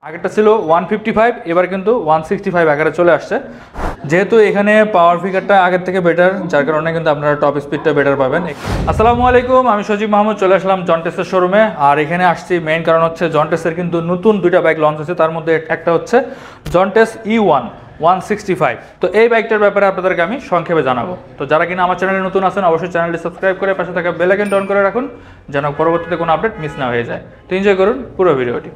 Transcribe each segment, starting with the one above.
আগেরটা ছিল 155, এবার কিন্তু 165 আকারে চলে আসছে। যেহেতু এখানে পাওয়ার ফিগারটা আগের থেকে বেটার, যার কারণে কিন্তু আপনারা টপ স্পিডটা বেটার পাবেন। আসসালামু আলাইকুম, আমি সজীব মাহমুদ চলে আসলাম জন্টেসের শোরুমে। আর এখানে আসছি মেইন কারণ হচ্ছে জন্টেসের কিন্তু নতুন দুইটা বাইক লঞ্চ হয়েছে, তার মধ্যে একটা হচ্ছে জন্টেস E1 165। তো এই বাইকটার ব্যাপারে আপনাদেরকে আমি সংক্ষেপে জানাবো। তো যারা কিনা আমার চ্যানেলে নতুন আছেন অবশ্যই চ্যানেলটি সাবস্ক্রাইব করে পাশে থাকা বেল আইকনটি অন করে রাখুন, যেন পরবর্তীতে কোনো আপডেট মিস না হয়ে যায়। তো এনজয় করুন পুরো ভিডিওটি।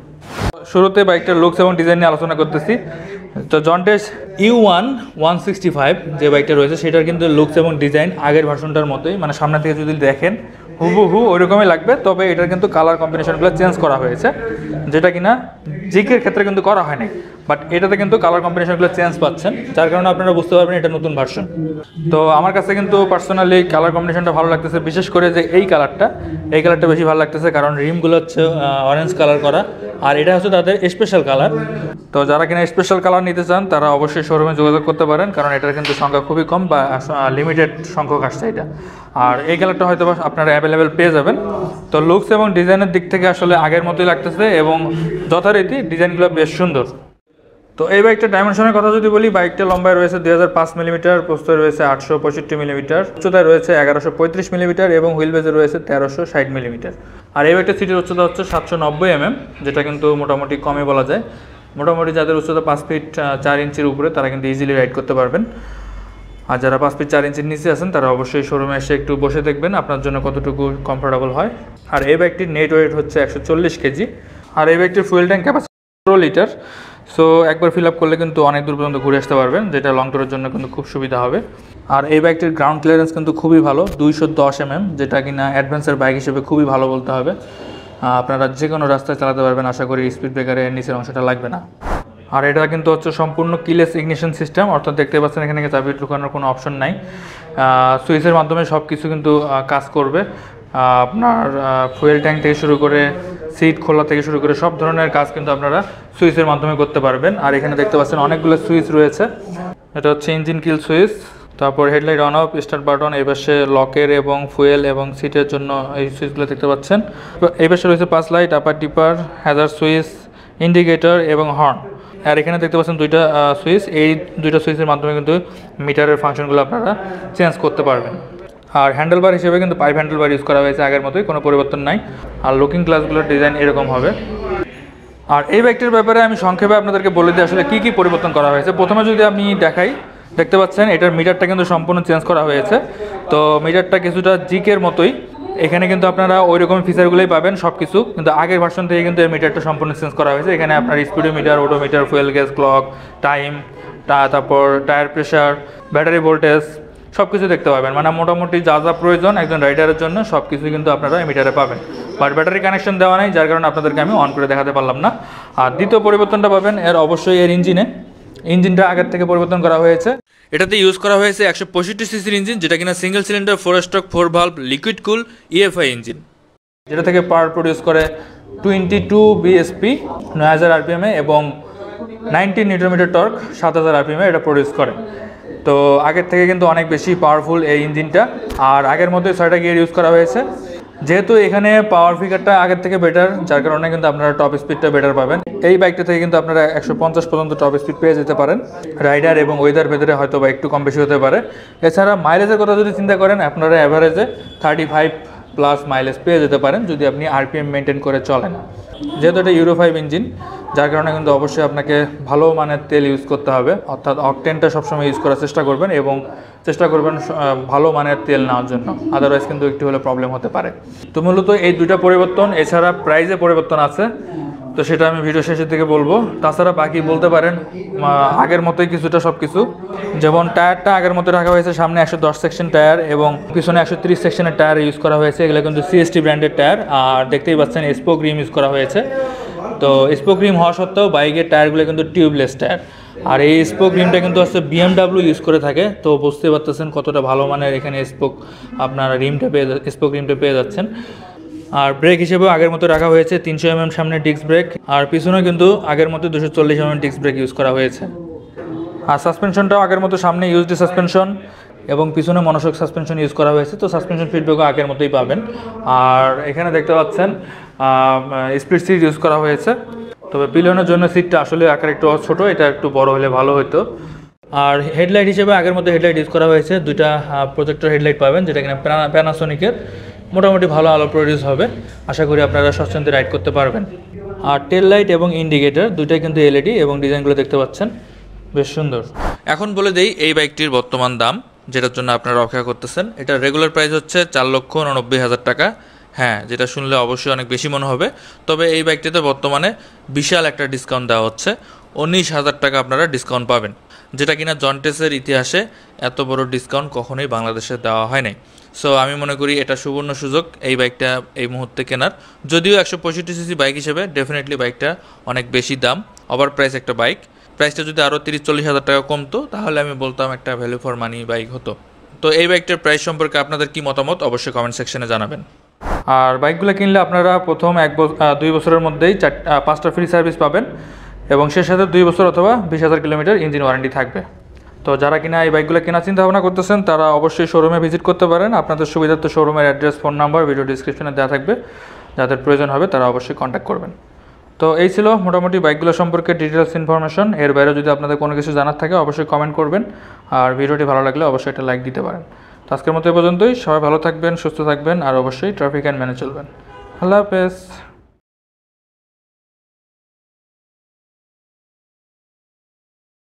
শুরুতে বাইকটার লুকস এবং ডিজাইন নিয়ে আলোচনা করতেছি। তো জন্টেস E1 165 যে বাইকটা রয়েছে সেটার কিন্তু লুকস এবং ডিজাইন আগের ভার্সনটার মতোই, মানে সামনে থেকে যদি দেখেন হুবহু ওইরকমই লাগবে। তবে এটার কিন্তু কালার কম্বিনেশনগুলো চেঞ্জ করা হয়েছে, যেটা কিনা জিকের ক্ষেত্রে কিন্তু করা হয়নি। বাট এটাতে কিন্তু কালার কম্বিনেশনগুলো চেঞ্জ পাচ্ছেন, যার কারণে আপনারা বুঝতে পারবেন এটা নতুন ভার্সন। তো আমার কাছে কিন্তু পার্সোনালি কালার কম্বিনেশনটা ভালো লাগতেছে, বিশেষ করে যে এই কালারটা বেশি ভালো লাগতেছে, কারণ রিমগুলো হচ্ছে অরেঞ্জ কালার করা, আর এটা হচ্ছে তাদের স্পেশাল কালার। তো যারা কিনা স্পেশাল কালার নিতে চান তারা অবশ্যই শোরুমে যোগাযোগ করতে পারেন, কারণ এটার কিন্তু সংখ্যা খুবই কম বা লিমিটেড সংখ্যক আসছে এটা। আর এই কালারটা হয়তো আপনারা অ্যাভেলেবেল পেয়ে যাবেন। তো লুকস এবং ডিজাইনের দিক থেকে আসলে আগের মতোই লাগতেছে এবং যথারীতি ডিজাইনগুলো বেশ সুন্দর। তো এই বাইকটা ডাইমেনশনের কথা যদি বলি, বাইকটা লম্বায় রয়েছে 2005 মিলিমিটার, প্রস্থে রয়েছে 865 মিলিমিটার, উচ্চতায় রয়েছে 1135 মিলিমিটার এবং হুইল বেজে রয়েছে 1360 মিলিমিটার। আর এই বাইকটা সিটের উচ্চতা হচ্ছে 790 যেটা কিন্তু মোটামুটি কমই বলা যায়। মোটামুটি যাদের উচ্চতা 5 ফিট 4 ইঞ্চির উপরে তারা কিন্তু ইজিলি রাইড করতে পারবেন। আর যারা 5 ফিট 4 ইঞ্চির নিচে আছেন তারা অবশ্যই শোরুমে এসে একটু বসে দেখবেন আপনার জন্য কতটুকু কমফোর্টেবল হয়। আর এই বাইকটির নেট ওয়েট হচ্ছে 140 কেজি। আর এই বাইকটির fuel tank capacity 4 litre. So একবার ফিল আপ করলে কিন্তু অনেক দূর পর্যন্ত ঘুরে আসতে পারবেন, যেটা লং ট্যুরের জন্য কিন্তু খুব সুবিধা হবে। আর এই বাইকটির গ্রাউন্ড ক্লিয়ারেন্স কিন্তু খুবই ভালো, 210 যেটা কিনা অ্যাডভেঞ্চার বাইক হিসেবে খুবই ভালো বলতে হবে। আপনারা যে কোনো রাস্তায় চালাতে পারবেন, আশা করি স্পিড ব্রেকারের নিচের অংশটা লাগবে না। আর এটা কিন্তু হচ্ছে সম্পূর্ণ কিলেস ইগনিশন সিস্টেম, অর্থাৎ দেখতে পাচ্ছেন এখানে চাবি ঢুকানোর কোনো অপশন নাই। সুইচের মাধ্যমে সব কিছু কিন্তু কাজ করবে। আপনার ফুয়েল ট্যাঙ্ক থেকে শুরু করে সিট খোলা থেকে শুরু করে সব ধরনের কাজ কিন্তু আপনারা সুইচের মাধ্যমে করতে পারবেন। আর এখানে দেখতে পাচ্ছেন অনেকগুলো সুইচ রয়েছে। এটা হচ্ছে ইঞ্জিন কিল সুইচ, তারপর headlight on of, start button, এই পাশে লকের এবং ফুয়েল এবং সিটের জন্য এই সুইচগুলো দেখতে পাচ্ছেন। এই পাশে রয়েছে পাঁচ লাইট, আপার টিপার, হ্যাজার সুইচ, ইন্ডিকেটর এবং হর্ন। আর এখানে দেখতে পাচ্ছেন দুইটা সুইচ, এই দুইটা সুইচের মাধ্যমে কিন্তু মিটারের ফাংশনগুলো আপনারা চেঞ্জ করতে পারবেন। আর হ্যান্ডেলবার হিসেবে কিন্তু পাইপ হ্যান্ডেলবার ইউজ করা হয়েছে, আগের মতোই কোনো পরিবর্তন নাই। আর লুকিং গ্লাসগুলোর ডিজাইন এরকম হবে। আর এই বাইকটির ব্যাপারে আমি সংক্ষেপে আপনাদেরকে বলে দিই আসলে কী কী পরিবর্তন করা হয়েছে। প্রথমে যদি আমি দেখাই, দেখতে পাচ্ছেন এটার মিটারটা কিন্তু সম্পূর্ণ চেঞ্জ করা হয়েছে। তো মিটারটা কিছুটা জিকের মতোই, এখানে কিন্তু আপনারা ওই রকম ফিচারগুলোই পাবেন সব কিছু, কিন্তু আগের ভার্সন থেকে কিন্তু এই মিটারটা সম্পূর্ণ চেঞ্জ করা হয়েছে। এখানে আপনার speedometer, odometer, fuel gas clock, time, তারপর টায়ার প্রেশার, ব্যাটারি ভোল্টেজ সব কিছু দেখতে পাবেন। মানে মোটামুটি যা যা প্রয়োজন একজন রাইডারের জন্য সব কিছু কিন্তু আপনারা এই মিটারে পাবেন। বাট ব্যাটারি কানেকশন দেওয়া নেই, যার কারণে আপনাদেরকে আমি অন করে দেখাতে পারলাম না। আর দ্বিতীয় পরিবর্তনটা পাবেন অবশ্যই এর ইঞ্জিনটা আগের থেকে পরিবর্তন করা হয়েছে। এটাতে ইউজ করা হয়েছে 165 সিসির ইঞ্জিন, যেটা কিনা single cylinder 4 stroke 4 valve liquid কুল EFI ইঞ্জিন, যেটা থেকে পাওয়ার প্রডিউস করে 22 bhp 9000 rpm এবং 90 নিউটন টর্ক 7000 rpm এটা প্রডিউস করে। তো আগের থেকে কিন্তু অনেক বেশি পাওয়ারফুল এই ইঞ্জিনটা। আর আগের মধ্যে 6টা গিয়ার ইউজ করা হয়েছে। যেহেতু এখানে পাওয়ার ফিগারটা আগের থেকে বেটার, যার কারণে কিন্তু আপনারা টপ স্পিডটা বেটার পাবেন। এই বাইকটা থেকে কিন্তু আপনারা 150 পর্যন্ত টপ স্পিড পেয়ে যেতে পারেন। রাইডার এবং ওয়েদার ভেতরে হয়তো বা একটু কম বেশি হতে পারে। এছাড়া মাইলেজের কথা যদি চিন্তা করেন, আপনারা অ্যাভারেজে 35+ মাইলেজ পেয়ে যেতে পারেন যদি আপনি RPM মেনটেন করে চলেন। যেহেতু এটা ইউরো 5 ইঞ্জিন, যার কারণে কিন্তু অবশ্যই আপনাকে ভালো মানের তেল ইউজ করতে হবে, অর্থাৎ অকটেনটা সবসময় ইউজ করার চেষ্টা করবেন এবং চেষ্টা করবেন ভালো মানের তেল নেওয়ার জন্য, আদারওয়াইজ কিন্তু একটু হলে প্রবলেম হতে পারে। তো মূলত এই দুইটা পরিবর্তন, এছাড়া প্রাইসে পরিবর্তন আছে, তো সেটা আমি ভিডিও শেষের দিকে বলবো। তাছাড়া বাকি বলতে পারেন আগের মতোই কিছুটা সব কিছু, যেমন টায়ারটা আগের মতো রাখা হয়েছে, সামনে 110 সেকশন টায়ার এবং পিছনে 130 সেকশনের টায়ার ইউজ করা হয়েছে। এগুলো কিন্তু CST ব্র্যান্ডের টায়ার। আর দেখতেই পাচ্ছেন স্পোক রিম ইউজ করা হয়েছে। তো স্পোক রিম হওয়া সত্ত্বেও বাইকের টায়ারগুলো কিন্তু টিউবলেস টায়ার। আর এই স্পোক রিমটা কিন্তু হচ্ছে BMW ইউজ করে থাকে, তো বুঝতে পারতেছেন কতটা ভালো মানের এখানে আপনারা স্পোক রিমটা পেয়ে যাচ্ছেন। আর ব্রেক হিসেবেও আগের মতো রাখা হয়েছে 300 সামনে ডিস্ক ব্রেক, আর পিছনে কিন্তু আগের মতো 240 ডিস্ক ব্রেক ইউজ করা হয়েছে। আর সাসপেনশনটাও আগের মতো, সামনে ইউএসডি সাসপেনশন এবং পিছনে মনোশক সাসপেনশন ইউজ করা হয়েছে। তো সাসপেনশন ফিডব্যাকও আগের মতোই পাবেন। আর এখানে দেখতে পাচ্ছেন স্প্লিট সিট ইউজ করা হয়েছে। তবে পিলিয়নের জন্য সিটটা আসলে আকার একটু ছোট, এটা একটু বড় হলে ভালো হতো। আর হেডলাইট হিসেবে আগের মধ্যে হেডলাইট ইউজ করা হয়েছে, দুইটা প্রজেক্টর হেডলাইট পাবেন, যেটা কিনা প্যানাসোনিকের, মোটামুটি ভালো আলো প্রডিউস হবে। আশা করি আপনারা স্বচ্ছন্দে রাইড করতে পারবেন। আর টেল লাইট এবং ইন্ডিকেটর দুইটাই কিন্তু এলইডি এবং ডিজাইনগুলো দেখতে পাচ্ছেন বেশ সুন্দর। এখন বলে দেই এই বাইকটির বর্তমান দাম, যেটার জন্য আপনারা অপেক্ষা করতেছেন। এটার রেগুলার প্রাইস হচ্ছে 4,89,000 টাকা। হ্যাঁ, যেটা শুনলে অবশ্যই অনেক বেশি মনে হবে, তবে এই বাইকটিতে বর্তমানে বিশাল একটা ডিসকাউন্ট দেওয়া হচ্ছে। 19,000 টাকা আপনারা ডিসকাউন্ট পাবেন, যেটা কিনা জন্টেসের ইতিহাসে এত বড় ডিসকাউন্ট কখনোই বাংলাদেশে দেওয়া হয় নাই। সো আমি মনে করি এটা সুবর্ণ সুযোগ এই বাইকটা এই মুহূর্তে কেনার। যদিও 165cc বাইক হিসেবে ডেফিনেটলি বাইকটা অনেক বেশি দাম, ওভার প্রাইস একটা বাইক। প্রাইসটা যদি আরও 30-40 হাজার টাকা কমতো তাহলে আমি বলতাম একটা ভ্যালু ফর মানি বাইক হতো। তো এই বাইকটার প্রাইস সম্পর্কে আপনাদের কি মতামত অবশ্যই কমেন্ট সেকশনে জানাবেন। আর বাইকগুলো কিনলে আপনারা প্রথম 2 বছরের মধ্যেই 5টা ফ্রি সার্ভিস পাবেন এবং সে সাথে 2 বছর অথবা 20,000 কিলোমিটার ইঞ্জিন ওয়ারেন্টি থাকবে। তো যারা কিনা এই বাইকগুলো কেনার চিন্তা ভাবনা করতেছেন তারা অবশ্যই শোরুমে ভিজিট করতে পারেন। আপনাদের সুবিধার্থে শোরুমের অ্যাড্রেস, ফোন নাম্বার ভিডিও ডিসক্রিপশনে দেওয়া থাকবে, যাদের প্রয়োজন হবে তারা অবশ্যই কন্ট্যাক্ট করবেন। তো এই ছিল মোটামুটি বাইকগুলো সম্পর্কে ডিটেলস ইনফরমেশন। এর বাইরে যদি আপনাদের কোনো কিছু জানার থাকে অবশ্যই কমেন্ট করবেন, আর ভিডিওটি ভালো লাগলে অবশ্যই একটা লাইক দিতে পারেন। তো আজকের মতো এ পর্যন্তই। সবাই ভালো থাকবেন, সুস্থ থাকবেন, আর অবশ্যই ট্রাফিক আইন মেনে চলবেন। আল্লাহ হাফেজ।